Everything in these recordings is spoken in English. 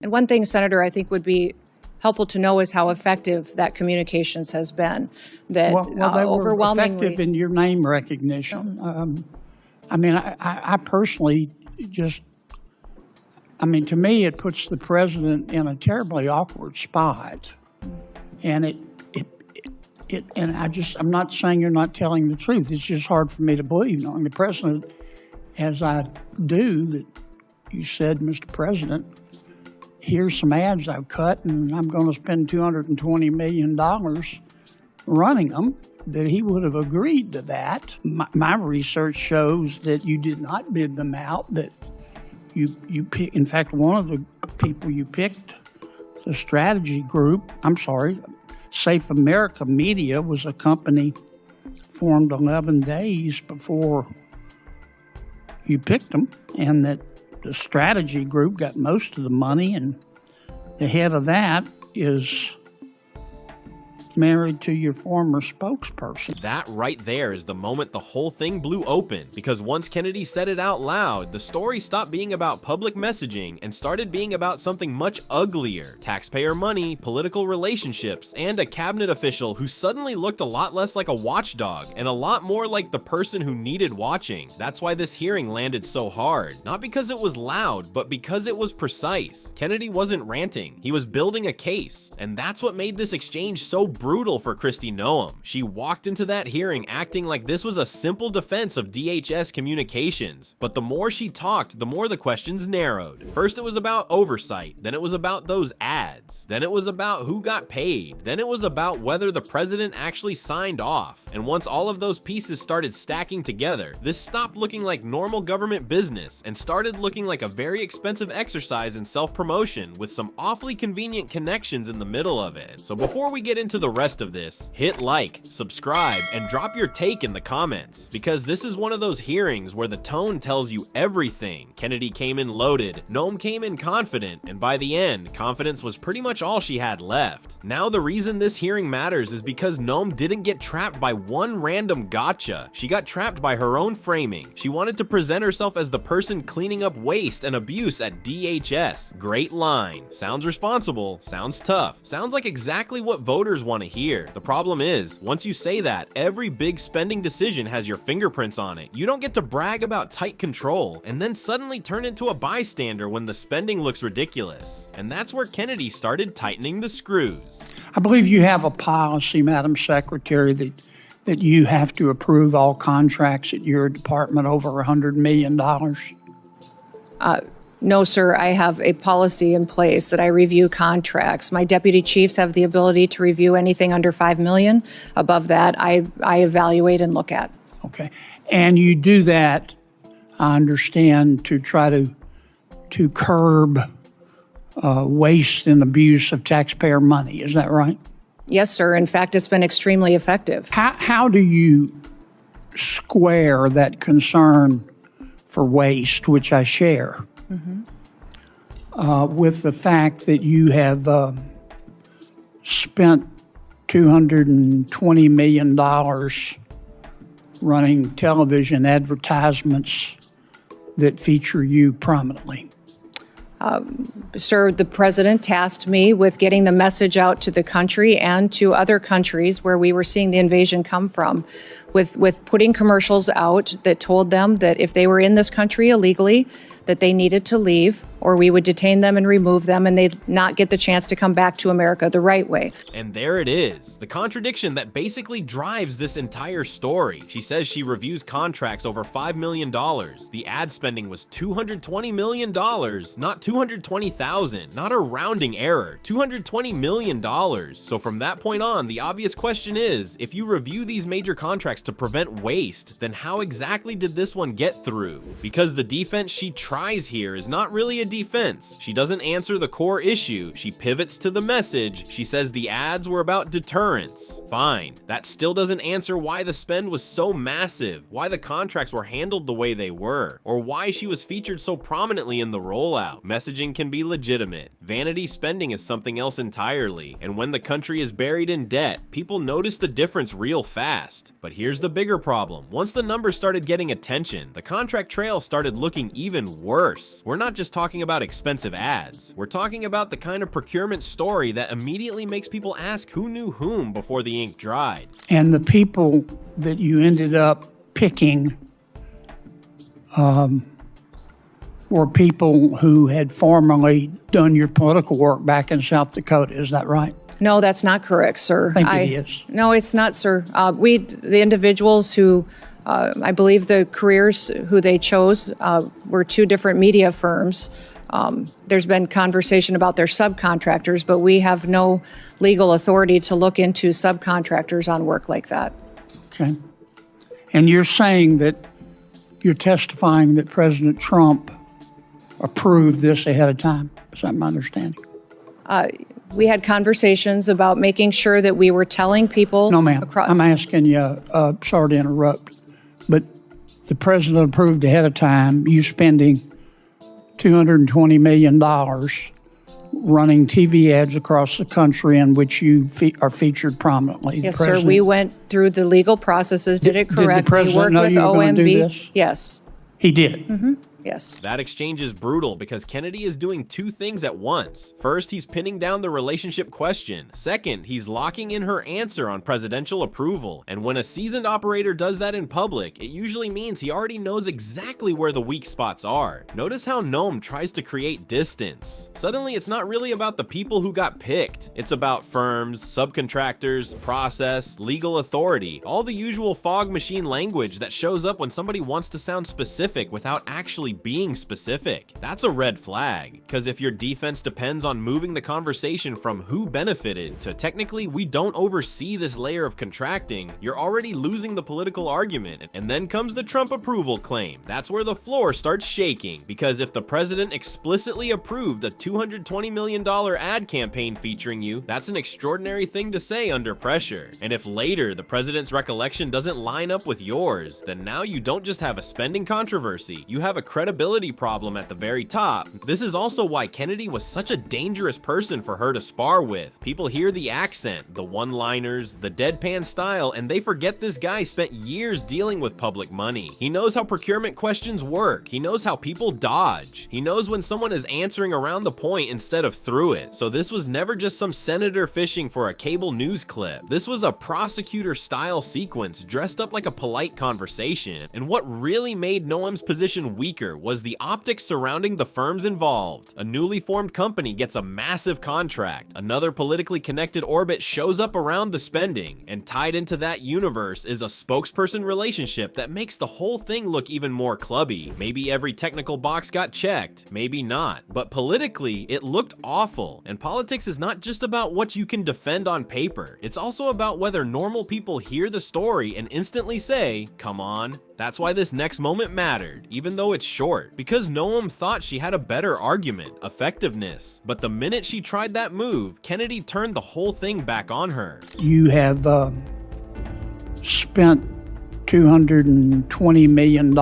And one thing, Senator, I think would be helpful to know is how effective that communications has been. That well, they were overwhelmingly effective in your name recognition. I mean, I personally just, I mean, to me, it puts the president in a terribly awkward spot. And and I'm not saying you're not telling the truth. It's just hard for me to believe, knowing the president, as I do, that you said, Mr. President, here's some ads I've cut, and I'm going to spend $220 million running them, that he would have agreed to that. My research shows that you did not bid them out, that you pick, in fact, one of the people you picked, the strategy group, Safe America Media was a company formed 11 days before you picked them, and that the strategy group got most of the money, and the head of that is married to your former spokesperson. That right there is the moment the whole thing blew open, because once Kennedy said it out loud, the story stopped being about public messaging and started being about something much uglier: taxpayer money, political relationships, and a cabinet official who suddenly looked a lot less like a watchdog and a lot more like the person who needed watching. That's why this hearing landed so hard. Not because it was loud, but because it was precise. Kennedy wasn't ranting, he was building a case, and that's what made this exchange so brutal for Kristi Noem. She walked into that hearing acting like this was a simple defense of DHS communications, but the more she talked, the more the questions narrowed. First it was about oversight, then it was about those ads, then it was about who got paid, then it was about whether the president actually signed off. And once all of those pieces started stacking together, this stopped looking like normal government business and started looking like a very expensive exercise in self-promotion with some awfully convenient connections in the middle of it. So before we get into the rest of this, hit like, subscribe, and drop your take in the comments, because this is one of those hearings where the tone tells you everything. Kennedy came in loaded, Noem came in confident, and by the end, confidence was pretty much all she had left. Now the reason this hearing matters is because Noem didn't get trapped by one random gotcha. She got trapped by her own framing. She wanted to present herself as the person cleaning up waste and abuse at DHS. Great line. Sounds responsible, sounds tough, sounds like exactly what voters want to hear. The problem is, once you say that, every big spending decision has your fingerprints on it. You don't get to brag about tight control and then suddenly turn into a bystander when the spending looks ridiculous. And that's where Kennedy started tightening the screws. I believe you have a policy, Madam Secretary, that you have to approve all contracts at your department over $100 million. No, sir, I have a policy in place that I review contracts. My deputy chiefs have the ability to review anything under $5 million. Above that, I evaluate and look at. Okay. And you do that, I understand, to try to curb waste and abuse of taxpayer money. Is that right? Yes, sir. In fact, it's been extremely effective. How do you square that concern for waste, which I share, with the fact that you have spent $220 million running television advertisements that feature you prominently? Sir, the president tasked me with getting the message out to the country and to other countries where we were seeing the invasion come from, with putting commercials out that told them that if they were in this country illegally, that they needed to leave, or we would detain them and remove them, and they'd not get the chance to come back to America the right way. And there it is, the contradiction that basically drives this entire story. She says she reviews contracts over $5 million. The ad spending was $220 million, not $220,000, not a rounding error, $220 million. So from that point on, the obvious question is, if you review these major contracts to prevent waste, then how exactly did this one get through? Because the defense she tries here is not really a defense. She doesn't answer the core issue. She pivots to the message. She says the ads were about deterrence. Fine. That still doesn't answer why the spend was so massive, why the contracts were handled the way they were, or why she was featured so prominently in the rollout. Messaging can be legitimate. Vanity spending is something else entirely. And when the country is buried in debt, people notice the difference real fast. But here's the bigger problem. Once the numbers started getting attention, the contract trail started looking even worse. worse. We're not just talking about expensive ads. We're talking about the kind of procurement story that immediately makes people ask who knew whom before the ink dried. And the people that you ended up picking were people who had formerly done your political work back in South Dakota. Is that right? No, that's not correct, sir. I think it is. No, it's not, sir. The individuals who, I believe the careers who they chose were two different media firms. There's been conversation about their subcontractors, but we have no legal authority to look into subcontractors on work like that. Okay. And you're saying that you're testifying that President Trump approved this ahead of time. Is that my understanding? We had conversations about making sure that we were telling people. No, ma'am. I'm asking you, sorry to interrupt, but the president approved ahead of time you spending $220 million running TV ads across the country in which you are featured prominently. Yes, sir. We went through the legal processes, did it correctly. Did the president worked know with you were going to do OMB. this? Yes. He did. Mm-hmm. Yes. That exchange is brutal because Kennedy is doing two things at once. First, he's pinning down the relationship question. Second, he's locking in her answer on presidential approval. And when a seasoned operator does that in public, it usually means he already knows exactly where the weak spots are. Notice how Noem tries to create distance. Suddenly, it's not really about the people who got picked. It's about firms, subcontractors, process, legal authority, all the usual fog machine language that shows up when somebody wants to sound specific without actually being specific. That's a red flag, because if your defense depends on moving the conversation from who benefited to technically we don't oversee this layer of contracting, you're already losing the political argument. And then comes the Trump approval claim. That's where the floor starts shaking, because if the president explicitly approved a $220 million ad campaign featuring you, that's an extraordinary thing to say under pressure. And if later the president's recollection doesn't line up with yours, then now you don't just have a spending controversy, you have a credibility problem at the very top. This is also why Kennedy was such a dangerous person for her to spar with. People hear the accent, the one-liners, the deadpan style, and they forget this guy spent years dealing with public money. He knows how procurement questions work. He knows how people dodge. He knows when someone is answering around the point instead of through it. So this was never just some senator fishing for a cable news clip. This was a prosecutor-style sequence dressed up like a polite conversation. And what really made Noem's position weaker was the optics surrounding the firms involved. A newly formed company gets a massive contract. Another politically connected orbit shows up around the spending, and tied into that universe is a spokesperson relationship that makes the whole thing look even more clubby. Maybe every technical box got checked, maybe not, but politically it looked awful. And politics is not just about what you can defend on paper, it's also about whether normal people hear the story and instantly say, come on. That's why this next moment mattered, even though it's short, because Noem thought she had a better argument, effectiveness. But the minute she tried that move, Kennedy turned the whole thing back on her. You have spent $220 million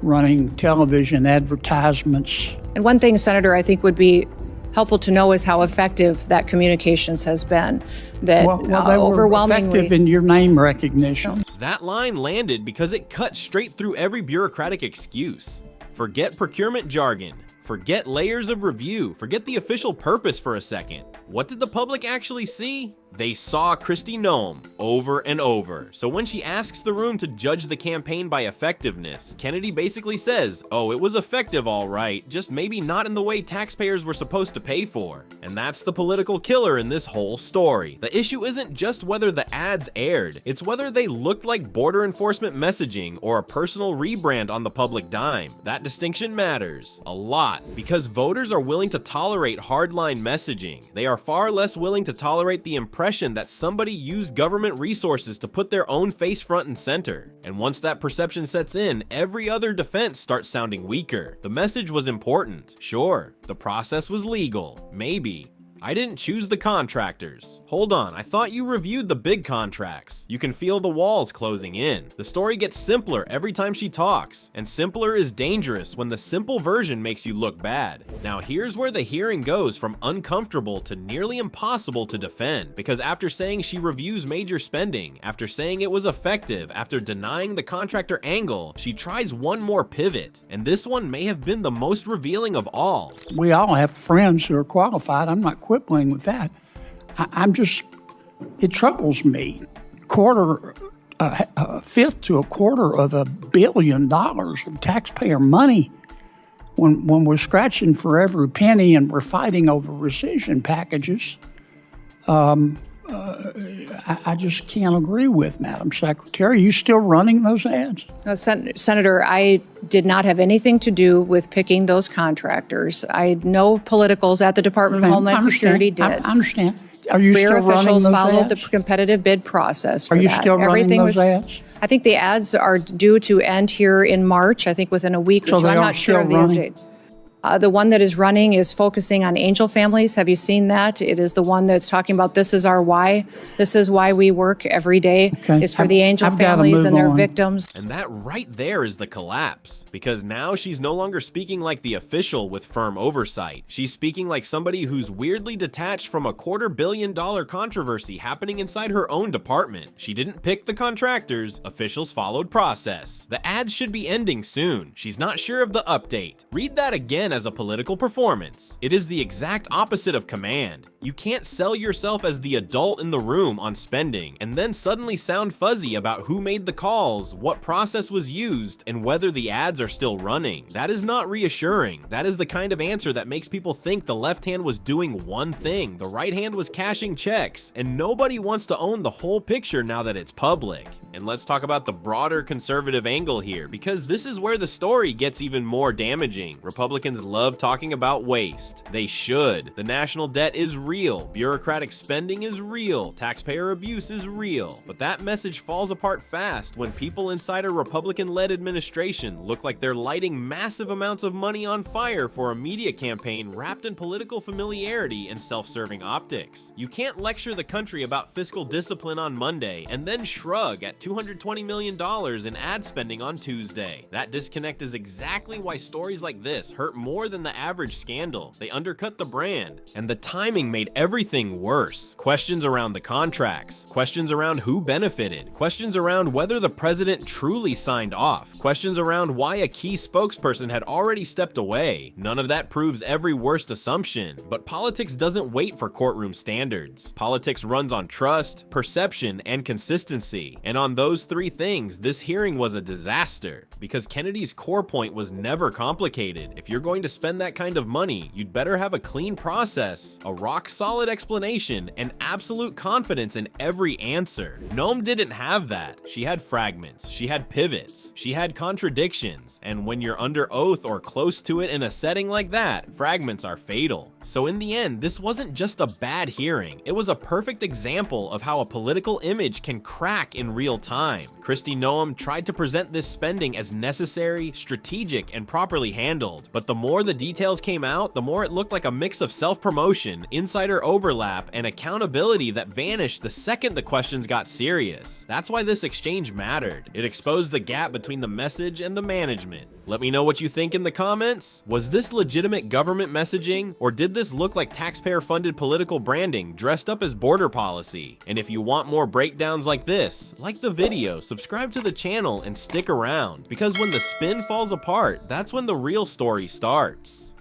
running television advertisements. And one thing, Senator, I think would be helpful to know is how effective that communications has been. That well, they were overwhelmingly effective in your name recognition. That line landed because it cut straight through every bureaucratic excuse. Forget procurement jargon. Forget layers of review. Forget the official purpose for a second. What did the public actually see? They saw Kristi Noem over and over. So when she asks the room to judge the campaign by effectiveness, Kennedy basically says, oh, it was effective all right, just maybe not in the way taxpayers were supposed to pay for. And that's the political killer in this whole story. The issue isn't just whether the ads aired, it's whether they looked like border enforcement messaging or a personal rebrand on the public dime. That distinction matters a lot because voters are willing to tolerate hardline messaging. They are far less willing to tolerate the impression that somebody used government resources to put their own face front and center. And once that perception sets in, every other defense starts sounding weaker. The message was important, sure. The process was legal, maybe. I didn't choose the contractors. Hold on, I thought you reviewed the big contracts. You can feel the walls closing in. The story gets simpler every time she talks, and simpler is dangerous when the simple version makes you look bad. Now here's where the hearing goes from uncomfortable to nearly impossible to defend, because after saying she reviews major spending, after saying it was effective, after denying the contractor angle, she tries one more pivot, and this one may have been the most revealing of all. We all have friends who are qualified. I'm not quibbling with that. It troubles me. A fifth to a quarter of $1 billion of taxpayer money when we're scratching for every penny and we're fighting over rescission packages. I just can't agree with, Madam Secretary. Are you still running those ads? No, Senator, I did not have anything to do with picking those contractors. I know politicals at the Department of Homeland Security did. I understand. Are you Rear still running officials those followed ads? the competitive bid process for Are you that. still running those ads? I think the ads are due to end here in March, I think within a week or two. I'm not sure of the update. The one that is running is focusing on angel families. Have you seen that? It is the one that's talking about this is our why. This is why we work every day. Okay. Is for the angel I've gotta families and move their on. victims. And that right there is the collapse, because now she's no longer speaking like the official with firm oversight. She's speaking like somebody who's weirdly detached from a $250 million controversy happening inside her own department. She didn't pick the contractors, officials followed process. The ad should be ending soon. She's not sure of the update. Read that again as a political performance. It is the exact opposite of command. You can't sell yourself as the adult in the room on spending and then suddenly sound fuzzy about who made the calls, what process was used, and whether the ads are still running. That is not reassuring. That is the kind of answer that makes people think the left hand was doing one thing, the right hand was cashing checks, and nobody wants to own the whole picture now that it's public. And let's talk about the broader conservative angle here, because this is where the story gets even more damaging. Republicans love talking about waste. They should. The national debt is real. Bureaucratic spending is real. Taxpayer abuse is real. But that message falls apart fast when people inside a Republican-led administration look like they're lighting massive amounts of money on fire for a media campaign wrapped in political familiarity and self-serving optics. You can't lecture the country about fiscal discipline on Monday and then shrug at $220 million in ad spending on Tuesday. That disconnect is exactly why stories like this hurt more than the average scandal. They undercut the brand, and the timing made everything worse. Questions around the contracts, questions around who benefited, questions around whether the president truly signed off, questions around why a key spokesperson had already stepped away. None of that proves every worst assumption, but politics doesn't wait for courtroom standards. Politics runs on trust, perception, and consistency, and on those three things, this hearing was a disaster, because Kennedy's core point was never complicated. If you're going to spend that kind of money, you'd better have a clean process, a rock-solid explanation, and absolute confidence in every answer. Noem didn't have that. She had fragments, she had pivots, she had contradictions, and when you're under oath or close to it in a setting like that, fragments are fatal. So in the end, this wasn't just a bad hearing, it was a perfect example of how a political image can crack in real time. Kristi Noem tried to present this spending as necessary, strategic, and properly handled, but the more the details came out, the more it looked like a mix of self-promotion, insider overlap, and accountability that vanished the second the questions got serious. That's why this exchange mattered. It exposed the gap between the message and the management. Let me know what you think in the comments. Was this legitimate government messaging, or did this look like taxpayer-funded political branding dressed up as border policy? And if you want more breakdowns like this, like the video, subscribe to the channel, and stick around, because when the spin falls apart, that's when the real story starts.